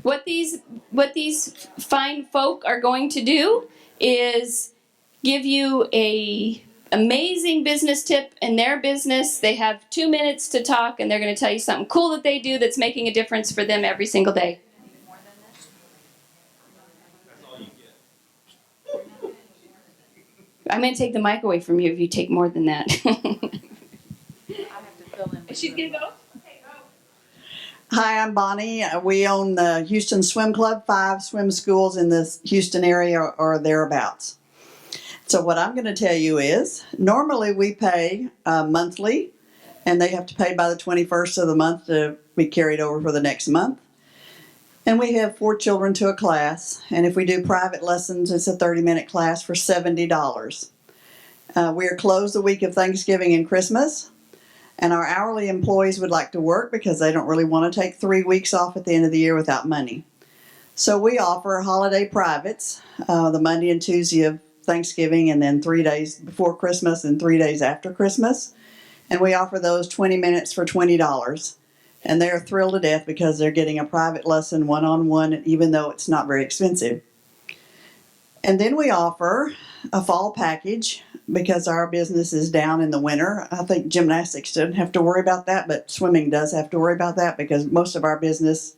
What these fine folk are going to do is give you a amazing business tip in their business. They have 2 minutes to talk, and they're going to tell you something cool that they do that's making a difference for them every single day. I'm going to take the mic away from you if you take more than that. She's going to go? Hi, I'm Bonnie. We own the Houston Swim Club, 5 swim schools in the Houston area or thereabouts. So what I'm going to tell you is, normally we pay monthly, and they have to pay by the 21st of the month to be carried over for the next month. And we have 4 children to a class, and if we do private lessons, it's a 30-minute class for $70. We are closed the week of Thanksgiving and Christmas. And our hourly employees would like to work because they don't really want to take 3 weeks off at the end of the year without money. So we offer holiday privates, the Monday and Tuesday of Thanksgiving, and then 3 days before Christmas and 3 days after Christmas. And we offer those 20 minutes for $20. And they're thrilled to death because they're getting a private lesson one-on-one, even though it's not very expensive. And then we offer a fall package because our business is down in the winter. I think gymnastics doesn't have to worry about that, but swimming does have to worry about that because most of our business,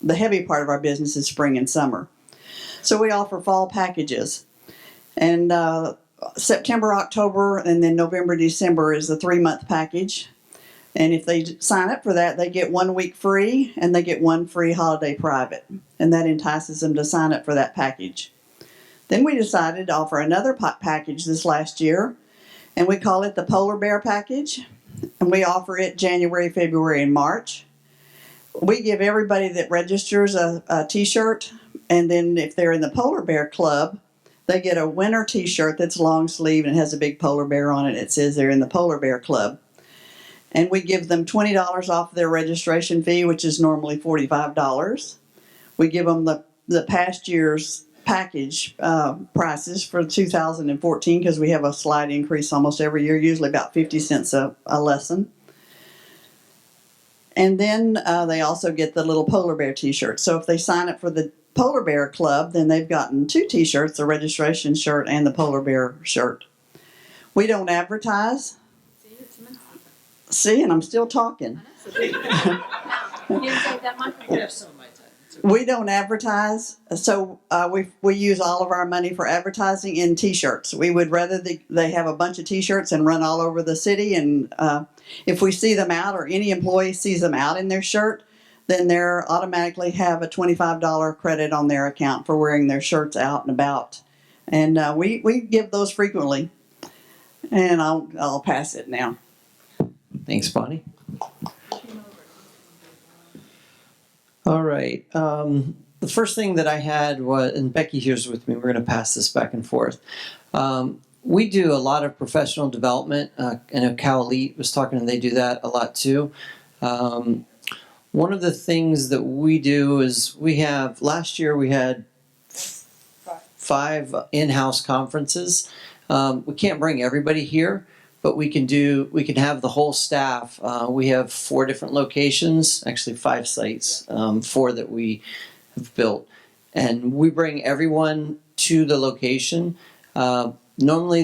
the heavy part of our business, is spring and summer. So we offer fall packages. And September, October, and then November, December is the 3-month package. And if they sign up for that, they get 1 week free and they get 1 free holiday private. And that entices them to sign up for that package. Then we decided to offer another package this last year, and we call it the Polar Bear Package, and we offer it January, February, and March. We give everybody that registers a t-shirt, and then if they're in the Polar Bear Club, they get a winter t-shirt that's long sleeve and has a big polar bear on it. It says they're in the Polar Bear Club. And we give them $20 off their registration fee, which is normally $45. We give them the past year's package prices for 2014 because we have a slight increase almost every year, usually about 50 cents a lesson. And then they also get the little polar bear t-shirt. So if they sign up for the Polar Bear Club, then they've gotten 2 t-shirts, the registration shirt and the polar bear shirt. We don't advertise. See, and I'm still talking. You didn't take that much? We don't advertise, so we use all of our money for advertising in t-shirts. We would rather they have a bunch of t-shirts and run all over the city, and if we see them out or any employee sees them out in their shirt, then they automatically have a $25 credit on their account for wearing their shirts out and about. And we give those frequently. And I'll pass it now. Thanks, Bonnie. All right. The first thing that I had was, and Becky here's with me, we're going to pass this back and forth. We do a lot of professional development. I know Cal Elite was talking, and they do that a lot too. One of the things that we do is last year we had 5 in-house conferences. We can't bring everybody here, but we can have the whole staff. We have 4 different locations, actually 5 sites, 4 that we have built. And we bring everyone to the location. Normally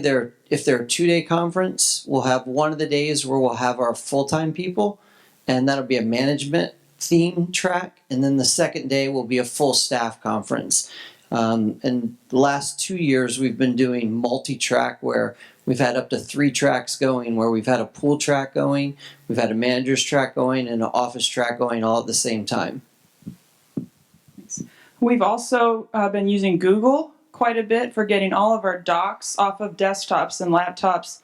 if they're a 2-day conference, we'll have one of the days where we'll have our full-time people, and that'll be a management theme track. And then the second day will be a full staff conference. And the last 2 years we've been doing multi-track where we've had up to 3 tracks going, where we've had a pool track going, we've had a manager's track going, and an office track going all at the same time. We've also been using Google quite a bit for getting all of our docs off of desktops and laptops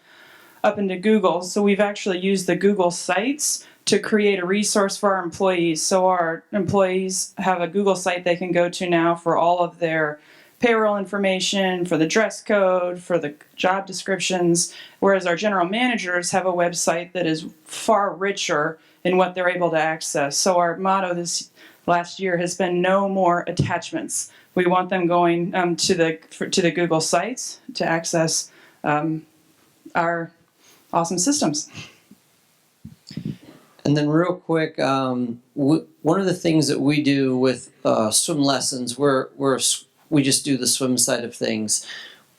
up into Google. So we've actually used the Google Sites to create a resource for our employees. So our employees have a Google site they can go to now for all of their payroll information, for the dress code, for the job descriptions, whereas our general managers have a website that is far richer in what they're able to access. So our motto this last year has been no more attachments. We want them going to the Google sites to access our awesome systems. And then real quick, one of the things that we do with swim lessons, we just do the swim side of things.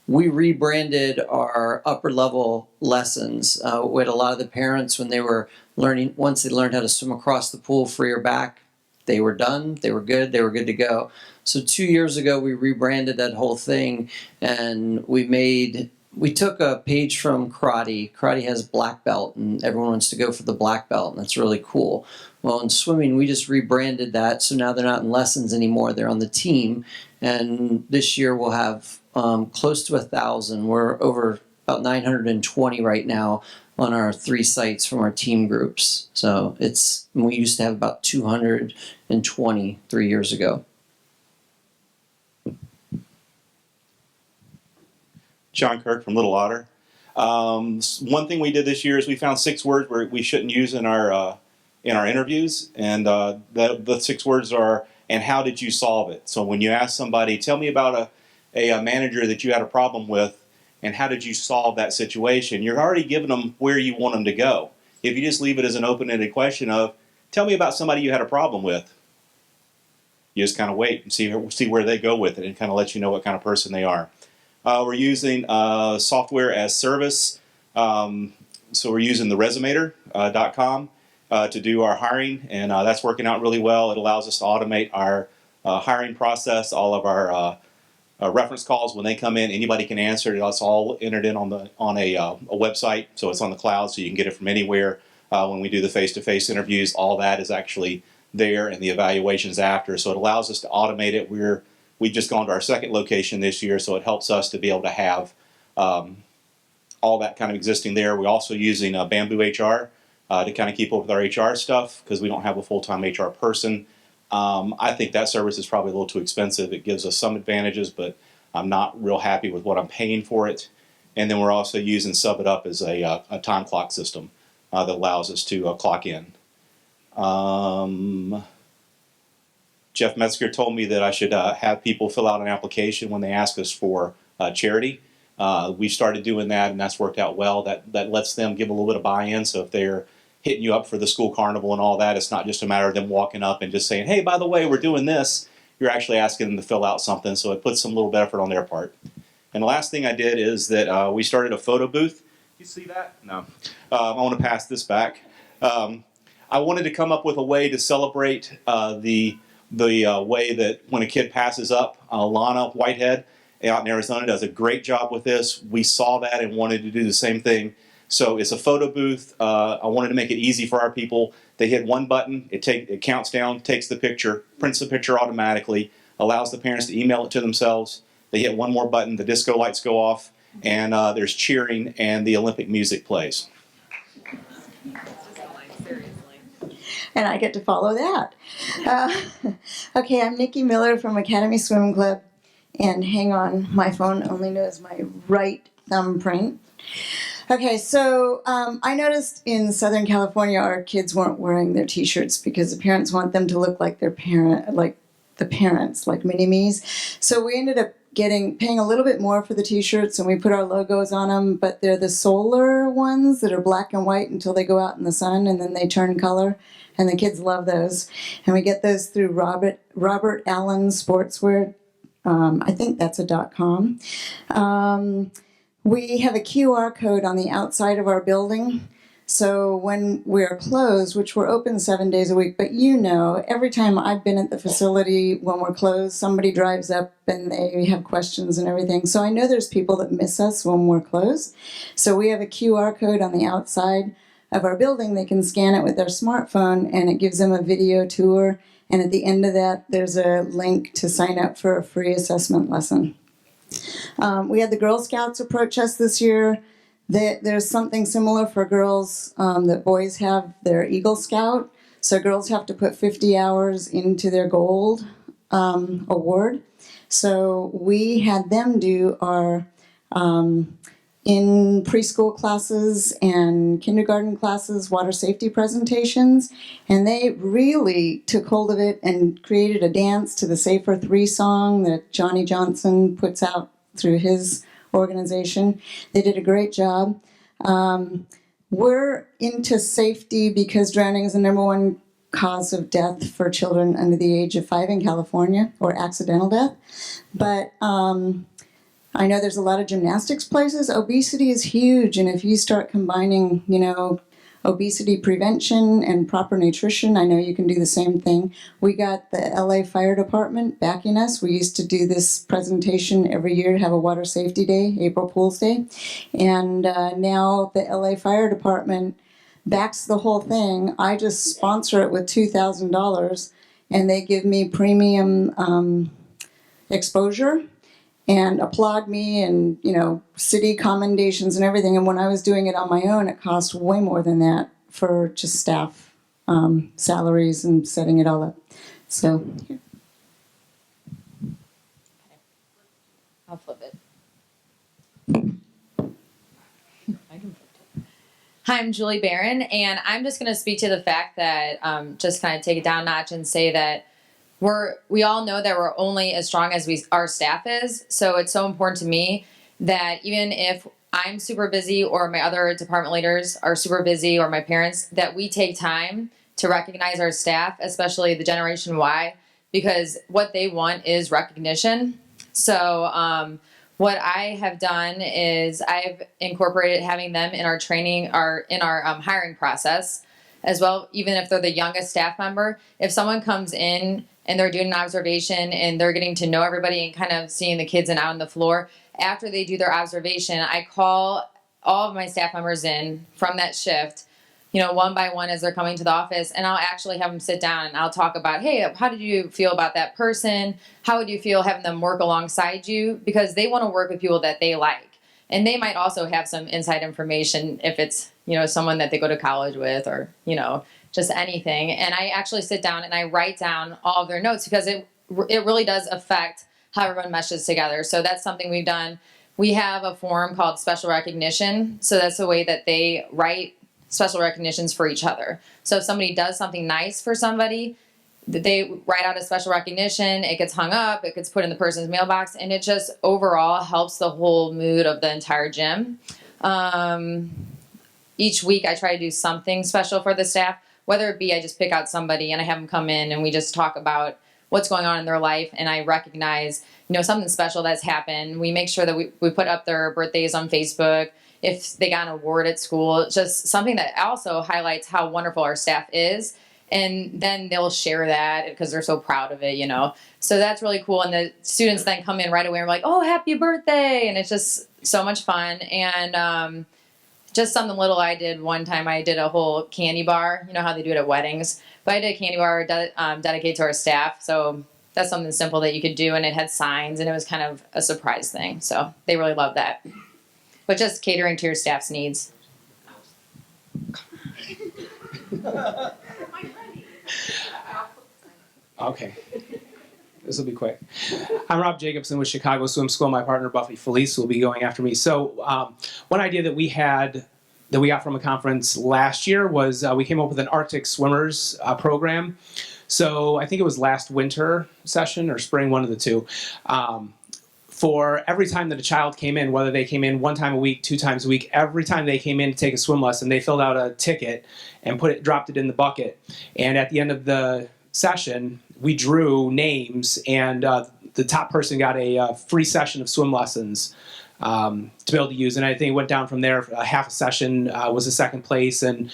We rebranded our upper level lessons. We had a lot of the parents when they were learning, once they learned how to swim across the pool free or back, they were done, they were good to go. So 2 years ago, we rebranded that whole thing, and we took a page from karate. Karate has black belt, and everyone wants to go for the black belt, and that's really cool. Well, in swimming, we just rebranded that, so now they're not in lessons anymore. They're on the team, and this year we'll have close to 1,000. We're over about 920 right now on our 3 sites from our team groups. So we used to have about 220 3 years ago. John Kirk from Little Otter. One thing we did this year is we found 6 words where we shouldn't use in our interviews, and the 6 words are, and how did you solve it? So when you ask somebody, tell me about a manager that you had a problem with, and how did you solve that situation, you're already giving them where you want them to go. If you just leave it as an open-ended question of, tell me about somebody you had a problem with, you just kind of wait and see where they go with it, and kind of let you know what kind of person they are. We're using software as service, so we're using the Resumator.com to do our hiring, and that's working out really well. It allows us to automate our hiring process, all of our reference calls when they come in. Anybody can answer it. It's all entered in on a website, so it's on the cloud, so you can get it from anywhere. When we do the face-to-face interviews, all that is actually there, and the evaluations after. So it allows us to automate it. We've just gone to our 2nd location this year, so it helps us to be able to have all that kind of existing there. We're also using Bamboo HR to kind of keep up with our HR stuff because we don't have a full-time HR person. I think that service is probably a little too expensive. It gives us some advantages, but I'm not real happy with what I'm paying for it. And then we're also using Sub It Up as a time clock system that allows us to clock in. Jeff Metzger told me that I should have people fill out an application when they ask us for charity. We started doing that, and that's worked out well. That lets them give a little bit of buy-in. So if they're hitting you up for the school carnival and all that, it's not just a matter of them walking up and just saying, hey, by the way, we're doing this. You're actually asking them to fill out something, so it puts some little bit of effort on their part. And the last thing I did is that we started a photo booth. You see that? No. I want to pass this back. I wanted to come up with a way to celebrate the way that when a kid passes up, Lana Whitehead out in Arizona does a great job with this. We saw that and wanted to do the same thing. So it's a photo booth. I wanted to make it easy for our people. They hit one button, it counts down, takes the picture, prints the picture automatically, allows the parents to email it to themselves. They hit one more button, the disco lights go off, and there's cheering and the Olympic music plays. And I get to follow that. Okay, I'm Nikki Miller from Academy Swim Club, and hang on, my phone only knows my right thumbprint. Okay, so I noticed in Southern California our kids weren't wearing their T-shirts because the parents want them to look like their parents, like mini-me's. So we ended up paying a little bit more for the T-shirts, and we put our logos on them, but they're the solar ones that are black and white until they go out in the sun, and then they turn color. And the kids love those. And we get those through Robert Allen Sportswear. I think that's a .com. We have a QR code on the outside of our building. So when we're closed, which we're open 7 days a week, but every time I've been at the facility when we're closed, somebody drives up and they have questions and everything. So I know there's people that miss us when we're closed. So we have a QR code on the outside of our building. They can scan it with their smartphone, and it gives them a video tour. And at the end of that, there's a link to sign up for a free assessment lesson. We had the Girl Scouts approach us this year. There's something similar for girls that boys have their Eagle Scout. So girls have to put 50 hours into their gold award. So we had them do our in preschool classes and kindergarten classes, water safety presentations, and they really took hold of it and created a dance to the Safer 3 song that Johnny Johnson puts out through his organization. They did a great job. we're into safety because drowning is the number one cause of death for children under the age of 5 in California, or accidental death. But I know there's a lot of gymnastics places. Obesity is huge, and if you start combining, obesity prevention and proper nutrition, I know you can do the same thing. We got the LA Fire Department backing us. We used to do this presentation every year to have a water safety day, April Fool's Day, and now the LA Fire Department backs the whole thing. I just sponsor it with $2,000, and they give me premium exposure and applaud me, and city commendations and everything. And when I was doing it on my own, it cost way more than that for just staff salaries and setting it all up. So I'll flip it. Hi, I'm Julie Barron, and I'm just going to speak to the fact that just kind of take it down a notch and say that we all know that we're only as strong as our staff is. So it's so important to me that even if I'm super busy or my other department leaders are super busy or my parents, that we take time to recognize our staff, especially the Generation Y, because what they want is recognition. So what I have done is I've incorporated having them in our training, in our hiring process as well, even if they're the youngest staff member. If someone comes in and they're doing an observation and they're getting to know everybody and kind of seeing the kids and out on the floor, after they do their observation, I call all of my staff members in from that shift, one by one as they're coming to the office, and I'll actually have them sit down and I'll talk about, hey, how did you feel about that person? How would you feel having them work alongside you? Because they want to work with people that they like. And they might also have some inside information if it's, someone that they go to college with or, just anything. And I actually sit down and I write down all of their notes because it really does affect how everyone meshes together. So that's something we've done. We have a form called special recognition. So that's the way that they write special recognitions for each other. So if somebody does something nice for somebody, they write out a special recognition, it gets hung up, it gets put in the person's mailbox, and it just overall helps the whole mood of the entire gym. Each week I try to do something special for the staff, whether it be I just pick out somebody and I have them come in and we just talk about what's going on in their life, and I recognize, something special that's happened. We make sure that we put up their birthdays on Facebook. If they got an award at school, it's just something that also highlights how wonderful our staff is. And then they'll share that because they're so proud of it, So that's really cool. And the students then come in right away and are like, oh, happy birthday. And it's just so much fun. And just something little I did one time, I did a whole candy bar. You know how they do it at weddings. But I did a candy bar dedicated to our staff. So that's something simple that you could do. And it had signs and it was kind of a surprise thing. So they really loved that. But just catering to your staff's needs. Okay. This will be quick. I'm Rob Jacobson with Chicago Swim School. My partner, Buffy Felice, will be going after me. So one idea that we got from a conference last year was we came up with an Arctic Swimmers program. So I think it was last winter session or spring, one of the two. For every time that a child came in, whether they came in 1 time a week, 2 times a week, every time they came in to take a swim lesson, they filled out a ticket and dropped it in the bucket. And at the end of the session, we drew names, and the top person got a free session of swim lessons to be able to use. And I think it went down from there. Half a session was the second place, and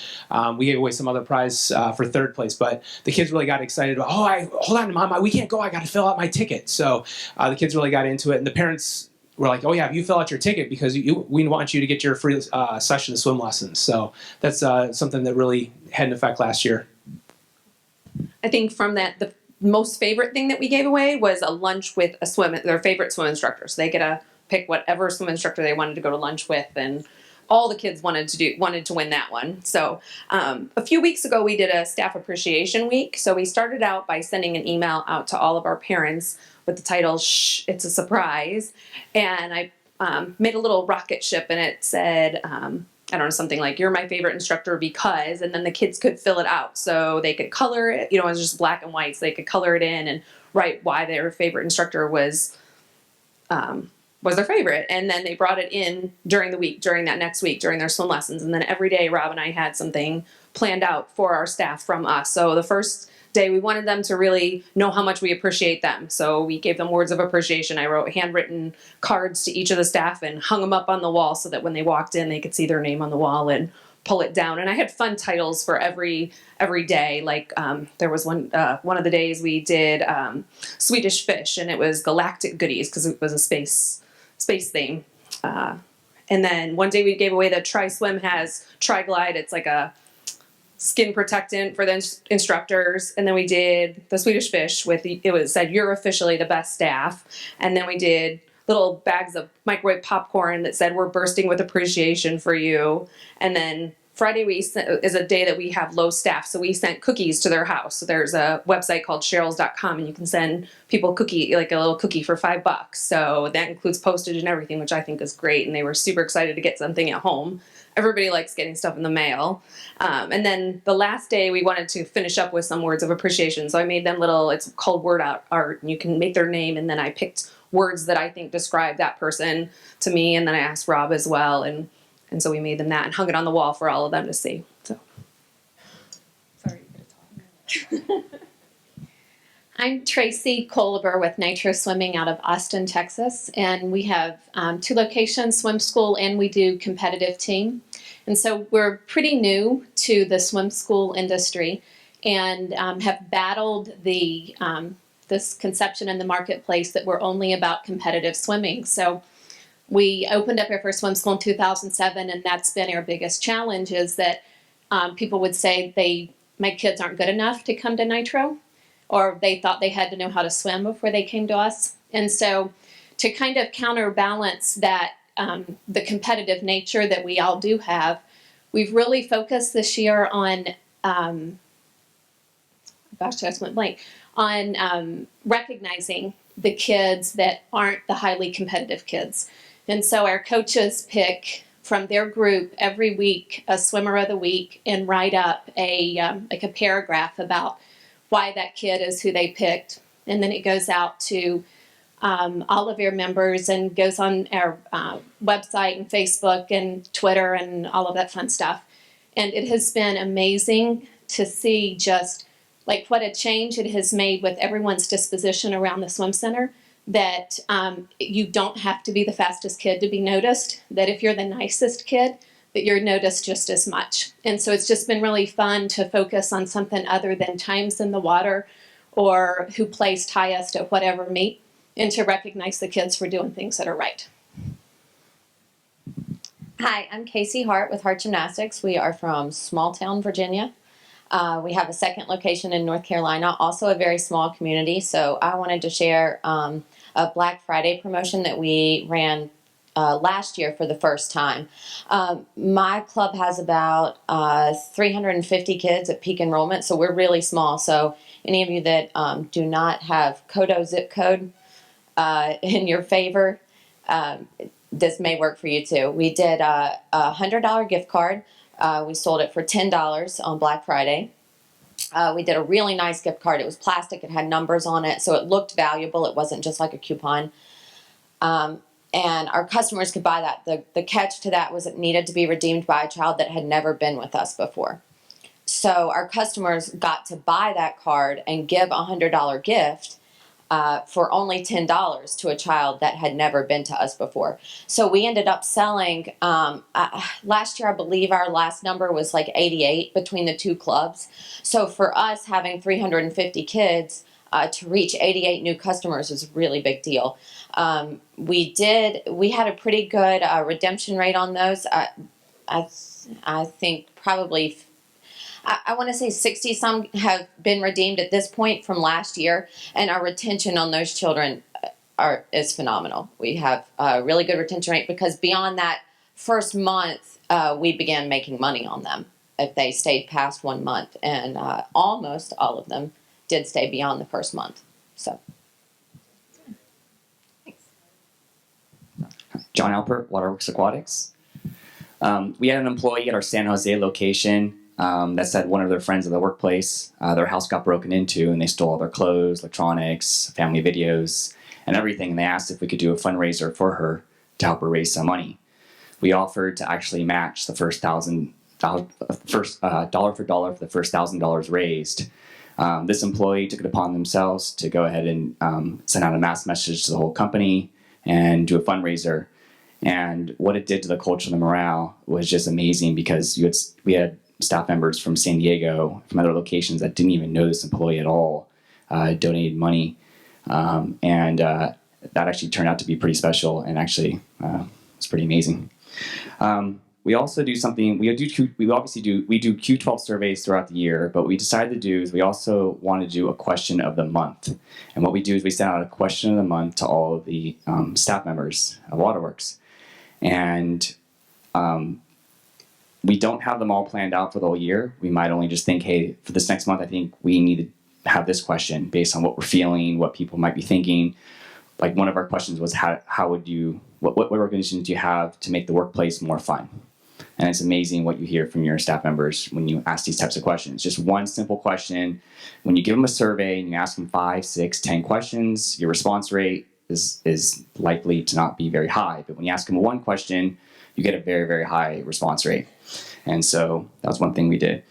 we gave away some other prize for third place. But the kids really got excited about, hold on, Mom, we can't go. I got to fill out my ticket. So the kids really got into it, and the parents were like, oh yeah, you fill out your ticket because we want you to get your free session of swim lessons. So that's something that really had an effect last year. I think from that, the most favorite thing that we gave away was a lunch with their favorite swim instructor. So they get to pick whatever swim instructor they wanted to go to lunch with, and all the kids wanted to win that one. So a few weeks ago, we did a staff appreciation week. So we started out by sending an email out to all of our parents with the title, "Shh, it's a surprise." And I made a little rocket ship, and it said, I don't know, something like, "You're my favorite instructor because," and then the kids could fill it out. So they could color it, it was just black and white. So they could color it in and write why their favorite instructor was was their favorite. And then they brought it in during the week, during that next week, during their swim lessons. And then every day, Rob and I had something planned out for our staff from us. So the first day, we wanted them to really know how much we appreciate them. So we gave them words of appreciation. I wrote handwritten cards to each of the staff and hung them up on the wall so that when they walked in, they could see their name on the wall and pull it down. And I had fun titles for every day. Like there was one of the days we did Swedish Fish, and it was Galactic Goodies because it was a space theme. And then one day we gave away the Tri-Swim has Tri-Glide. It's like a skin protectant for the instructors. And then we did the Swedish Fish with it said you're officially the best staff. And then we did little bags of microwave popcorn that said we're bursting with appreciation for you. And then Friday is a day that we have low staff, so we sent cookies to their house. So there's a website called Cheryl's.com, and you can send people like a little cookie for $5. So that includes postage and everything, which I think is great. And they were super excited to get something at home. Everybody likes getting stuff in the mail. And then the last day, we wanted to finish up with some words of appreciation. So I made them it's called word art, and you can make their name. And then I picked words that I think describe that person to me. And then I asked Rob as well. And so we made them that and hung it on the wall for all of them to see. So, sorry. I'm Tracy Colaber with Nitro Swimming out of Austin, Texas, and we have 2 locations, swim school, and we do competitive team. And so we're pretty new to the swim school industry and have battled this conception in the marketplace that we're only about competitive swimming. So we opened up our first swim school in 2007, and that's been our biggest challenge is that people would say my kids aren't good enough to come to Nitro, or they thought they had to know how to swim before they came to us. And so to kind of counterbalance that, the competitive nature that we all do have, we've really focused this year on, I just went blank, on recognizing the kids that aren't the highly competitive kids. And so our coaches pick from their group every week a swimmer of the week and write up a paragraph about why that kid is who they picked. And then it goes out to all of your members and goes on our website and Facebook and Twitter and all of that fun stuff. And it has been amazing to see just like what a change it has made with everyone's disposition around the swim center, that you don't have to be the fastest kid to be noticed, that if you're the nicest kid, that you're noticed just as much. And so it's just been really fun to focus on something other than times in the water or who placed highest at whatever meet, and to recognize the kids for doing things that are right. Hi, I'm Casey Hart with Hart Gymnastics. We are from small town Virginia. We have a second location in North Carolina, also a very small community. So I wanted to share a Black Friday promotion that we ran last year for the first time. My club has about 350 kids at peak enrollment, so we're really small. So any of you that do not have Kodo zip code in your favor, this may work for you too. We did a $100 gift card. We sold it for $10 on Black Friday. We did a really nice gift card. It was plastic. It had numbers on it, so it looked valuable. It wasn't just like a coupon. And our customers could buy that. The catch to that was it needed to be redeemed by a child that had never been with us before. So our customers got to buy that card and give a $100 gift for only $10 to a child that had never been to us before. So we ended up selling, last year I believe our last number was like 88 between the 2 clubs. So for us having 350 kids to reach 88 new customers is a really big deal. We had a pretty good redemption rate on those. I think probably I want to say 60 some have been redeemed at this point from last year, and our retention on those children is phenomenal. We have a really good retention rate because beyond that first month, we began making money on them if they stayed past 1 month, and almost all of them did stay beyond the first month. So, John Alpert, Waterworks Aquatics. We had an employee at our San Jose location that said one of their friends at the workplace, their house got broken into and they stole all their clothes, electronics, family videos. and everything. And they asked if we could do a fundraiser for her to help her raise some money. We offered to actually match the first dollar for dollar for the first $1,000 raised. This employee took it upon themselves to go ahead and send out a mass message to the whole company and do a fundraiser. And what it did to the culture and the morale was just amazing, because we had staff members from San Diego, from other locations that didn't even know this employee at all, donated money. And that actually turned out to be pretty special, and actually it's pretty amazing. We also do something, we do Q12 surveys throughout the year, but we decided to do is we also want to do a question of the month. And what we do is we send out a question of the month to all of the staff members of Waterworks. And we don't have them all planned out for the whole year. We might only just think, hey, for this next month, I think we need to have this question based on what we're feeling, what people might be thinking. Like one of our questions was, how would you, what organizations do you have to make the workplace more fun? And it's amazing what you hear from your staff members when you ask these types of questions. Just one simple question. When you give them a survey and you ask them 5, 6, 10 questions, your response rate is likely to not be very high. But when you ask them one question, you get a very, very high response rate. And so that was one thing we did.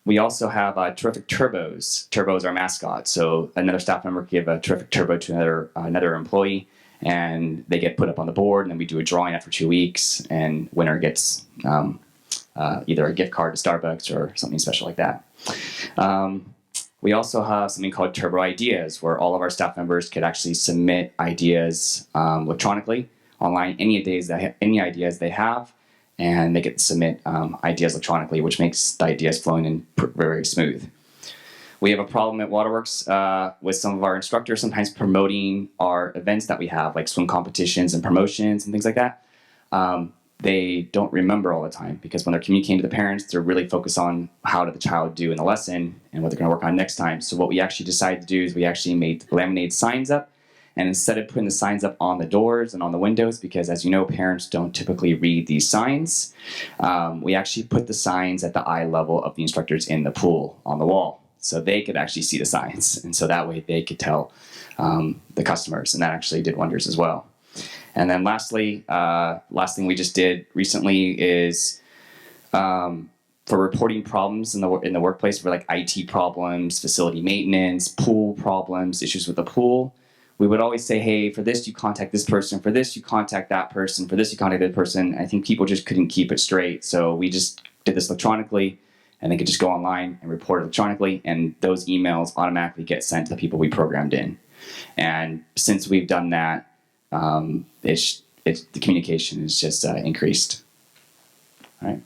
We also have terrific turbos. Turbo's our mascot. So another staff member can give a terrific turbo to another employee, and they get put up on the board, and then we do a drawing after 2 weeks, and winner gets either a gift card to Starbucks or something special like that. We also have something called Turbo Ideas, where all of our staff members could actually submit ideas electronically, online, any ideas they have, and they get to submit ideas electronically, which makes the ideas flowing in very smooth. We have a problem at Waterworks with some of our instructors sometimes promoting our events that we have, like swim competitions and promotions and things like that. They don't remember all the time, because when they're communicating to the parents, they're really focused on how did the child do in the lesson and what they're going to work on next time. So what we actually decided to do is we actually made laminated signs up, and instead of putting the signs up on the doors and on the windows, because as you know, parents don't typically read these signs, we actually put the signs at the eye level of the instructors in the pool on the wall, so they could actually see the signs, and so that way they could tell the customers, and that actually did wonders as well. And then lastly, last thing we just did recently is for reporting problems in the workplace, for like IT problems, facility maintenance, pool problems, issues with the pool. We would always say, hey, for this you contact this person, for this you contact that person, for this you contact that person. I think people just couldn't keep it straight, so we just did this electronically, and they could just go online and report electronically, and those emails automatically get sent to the people we programmed in. And since we've done that, the communication is just increased. All right.